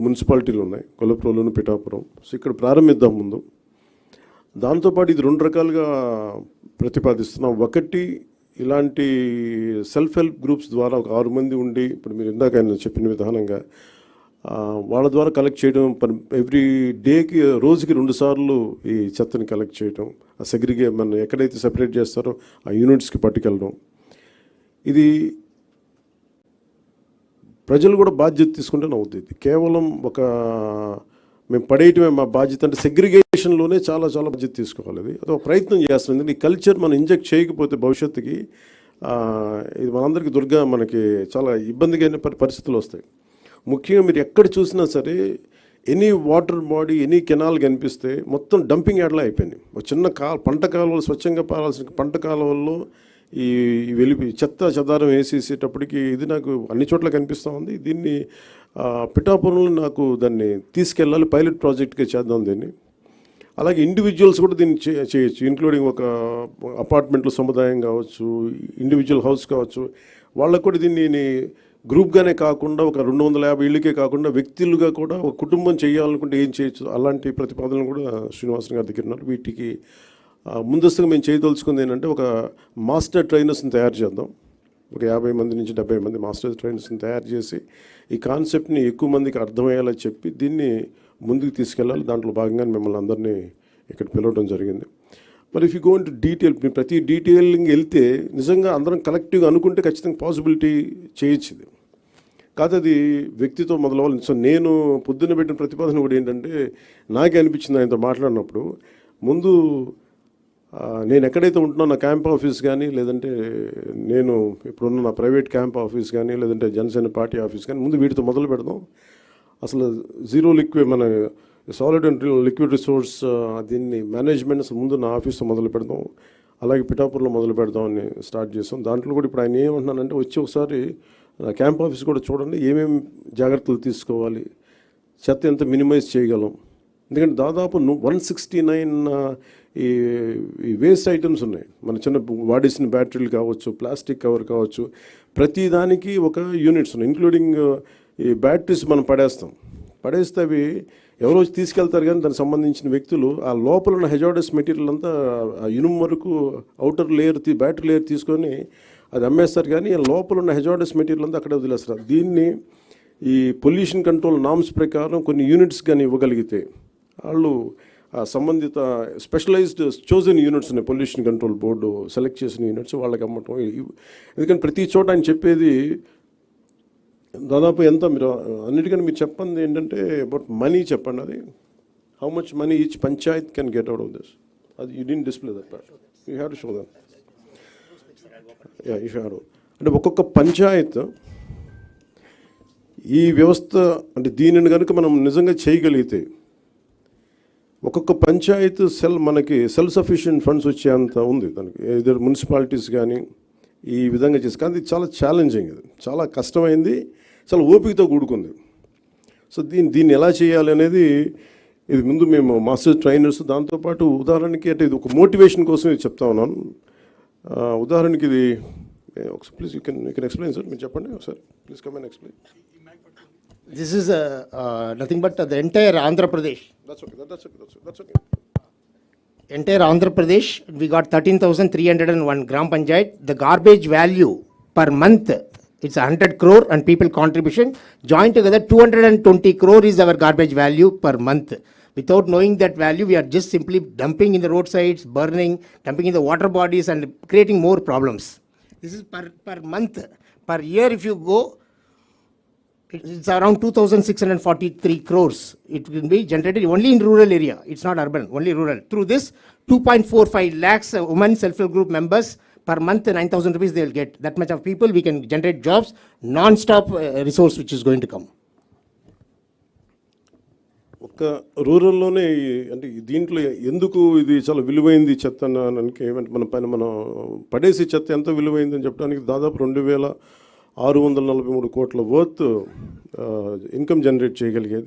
మున్సిపాలిటీలు ఉన్నాయి, కొలప్రోలును, పిఠాపురం. సో ఇక్కడ ప్రారంభిద్దాం ముందు. దాంతోపాటు ఇది 2 రకాలుగా ప్రతిపాదిస్తున్నాం. ఒకటి, ఇలాంటి సెల్ఫ్ హెల్ప్ గ్రూప్స్ ద్వారా ఒక 6 మంది ఉండి, ఇప్పుడు మీరు ఇందాక ఆయన చెప్పిన విధానంగా వాళ్ళ ద్వారా కలెక్ట్ చేయడం, ఎవ్రీ డేకి రోజుకి 2 సార్లు ఈ చెత్తని కలెక్ట్ చేయడం, ఆ మన ఎక్కడైతే సెపరేట్ చేస్తారో ఆ యూనిట్స్కి పట్టుకెళ్ళడం. ఇది ప్రజలు కూడా బాధ్యత తీసుకుంటేనే అవుతుంది. కేవలం మేము పడేయటమే మా బాధ్యత అంటే సెగ్రిగేషన్లోనే చాలా చాలా బాధ్యత తీసుకోవాలి. అది ఒక ప్రయత్నం చేస్తుంది. ఈ కల్చర్ మనం ఇంజెక్ట్ చేయకపోతే భవిష్యత్తుకి ఇది మనందరికీ మనకి చాలా ఇబ్బందిగా పరిస్థితులు వస్తాయి. ముఖ్యంగా మీరు ఎక్కడ చూసినా సరే any water body, any canal కనిపిస్తే మొత్తం డంపింగ్ యార్డ్లా అయిపోయింది. ఒక చిన్న పంట కాలువలు, స్వచ్ఛంగా పారాల్సిన పంట కాలువల్లో ఈ చెత్త చెదారం వేసేసేటప్పటికి ఇది నాకు అన్ని చోట్ల కనిపిస్తూ ఉంది. దీన్ని పిఠాపురంలో నాకు దాన్ని తీసుకెళ్ళాలి, పైలట్ ప్రాజెక్ట్గా చేద్దాం దీన్ని. అలాగే ఇండివిజువల్స్ కూడా దీన్ని చేయొచ్చు, ఇంక్లూడింగ్ ఒక అపార్ట్మెంట్లో సముదాయం కావచ్చు, ఇండివిజువల్ హౌస్ కావచ్చు, వాళ్ళకు కూడా దీన్ని గ్రూప్గానే కాకుండా ఒక 250 ఇళ్ళకే కాకుండా వ్యక్తులుగా కూడా ఒక కుటుంబం చేయాలనుకుంటే ఏం చేయొచ్చు, అలాంటి ప్రతిపాదనలు కూడా శ్రీనివాసన్ గారి దగ్గర ఉన్నారు. వీటికి ముందస్తుగా మేము చేయదలుచుకుంది ఏంటంటే ఒక మాస్టర్ ట్రైనర్స్ని తయారు చేద్దాం. ఒక 50 మంది నుంచి 70 మంది మాస్టర్ ట్రైనర్స్ని తయారు చేసి ఈ కాన్సెప్ట్ని ఎక్కువ మందికి అర్థమయ్యేలా చెప్పి దీన్ని ముందుకు తీసుకెళ్ళాలి. దాంట్లో భాగంగా మిమ్మల్ని అందరినీ ఇక్కడ పిలవడం జరిగింది. మరి if you go into detail, ప్రతి డీటెయిలింగ్ వెళ్తే నిజంగా అందరం కలెక్టివ్గా అనుకుంటే ఖచ్చితంగా పాసిబిలిటీ చేయొచ్చు. ఇది కాదు, అది వ్యక్తితో మొదలవ్వాలి. సో నేను పొద్దున్న పెట్టిన ప్రతిపాదన కూడా ఏంటంటే, నాకే అనిపించింది ఆయనతో మాట్లాడినప్పుడు, ముందు నేను ఎక్కడైతే ఉంటున్నా నా క్యాంప్ ఆఫీస్ కానీ, లేదంటే నేను ఇప్పుడున్న నా ప్రైవేట్ క్యాంప్ ఆఫీస్ కానీ, లేదంటే జనసేన పార్టీ ఆఫీస్ కానీ, ముందు వీటితో మొదలు పెడదాం. అసలు జీరో లిక్విడ్, మన సాలిడ్ అండ్ లిక్విడ్ రిసోర్స్ దీన్ని మేనేజ్మెంట్ అసలు ముందు నా ఆఫీస్తో మొదలు పెడదాం. అలాగే పిఠాపురంలో మొదలు పెడదామని స్టార్ట్ చేస్తాం. దాంట్లో కూడా ఇప్పుడు ఆయన ఏమంటున్నానంటే, వచ్చి ఒకసారి క్యాంప్ ఆఫీస్ కూడా చూడండి, ఏమేమి జాగ్రత్తలు తీసుకోవాలి, చెత్త ఎంత మినిమైజ్ చేయగలం. ఎందుకంటే దాదాపు 169 ఈ వేస్ట్ ఐటమ్స్ ఉన్నాయి. మన చిన్న వాడేసిన బ్యాటరీలు కావచ్చు, ప్లాస్టిక్ కవర్ కావచ్చు, ప్రతి దానికి ఒక యూనిట్స్ ఉన్నాయి. ఇంక్లూడింగ్ ఈ బ్యాటరీస్ మనం పడేస్తే అవి ఎవరో తీసుకెళ్తారు, కానీ దానికి సంబంధించిన వ్యక్తులు ఆ లోపల ఉన్న హెజార్డస్ మెటీరియల్ అంతా ఆ ఇనుము వరకు అవుటర్ లేయర్ బ్యాటరీ లేయర్ తీసుకొని అది అమ్మేస్తారు, కానీ లోపల ఉన్న హెజార్డస్ మెటీరియల్ అంతా అక్కడే వదిలేస్తారు. దీన్ని ఈ పొల్యూషన్ కంట్రోల్ నామ్స్ ప్రకారం కొన్ని యూనిట్స్ కానీ ఇవ్వగలిగితే, వాళ్ళు సంబంధిత స్పెషలైజ్డ్ చోజన్ యూనిట్స్ ఉన్నాయి, పొల్యూషన్ కంట్రోల్ బోర్డు సెలెక్ట్ చేసిన యూనిట్స్ వాళ్ళకి అమ్మటం. ఎందుకంటే ప్రతి చోట ఆయన చెప్పేది దాదాపు ఎంత, మీరు అన్నిటికన్నా మీరు చెప్పండి ఏంటంటే అబౌట్ మనీ చెప్పండి. అది how much money each panchayat can get out of this. అది you didn't display that part, you have to show that. You have to, అంటే ఒక్కొక్క పంచాయత్ ఈ వ్యవస్థ అంటే దీనిని కనుక మనం నిజంగా చేయగలిగితే ఒక్కొక్క పంచాయత్ మనకి సెల్ఫ్ సఫిషియెంట్ ఫండ్స్ వచ్చేంత ఉంది దానికి. ఇద్దరు మున్సిపాలిటీస్ కానీ ఈ విధంగా చేసి, కానీ చాలా ఛాలెంజింగ్, ఇది చాలా కష్టమైంది, చాలా ఓపికతో కూడుకుంది. సో దీన్ని ఎలా చేయాలి అనేది ఇది ముందు మేము మాస్టర్ ట్రైనర్స్, దాంతోపాటు ఉదాహరణకి అంటే ఇది ఒక మోటివేషన్ కోసం ఇది చెప్తా ఉన్నాను. ఉదాహరణకి ఇది ఒకసారి please you can explain sir, మీరు చెప్పండి ఒకసారి please come and explain. This is nothing but the entire Andhra Pradesh. That's okay. Entire Andhra Pradesh, we got 13,301 gram panchayat. The garbage value per month, it's 100 crore and people contribution. Joined together, 220 crore is our garbage value per month. Without knowing that value, we are just simply dumping in the roadsides, burning, dumping in the water bodies and creating more problems. This is per month. Per year, if you go, it's around 2,643 crores. It will be generated only in rural area. It's not urban, only rural. Through this, 2.45 lakhs women self-help group members per month, 9,000 rupees they will get. That much of people, we can generate jobs, non-stop resource which is going to come. ఒక రూరల్లోనే అంటే దీంట్లో ఎందుకు ఇది చాలా విలువైంది చెత్త అనడానికి ఏమంటే మనం పడేసి చెత్త ఎంత విలువైందని చెప్పడానికి దాదాపు 2,643 కోట్ల వర్త్ ఇన్కమ్ జనరేట్ చేయగలిగేది.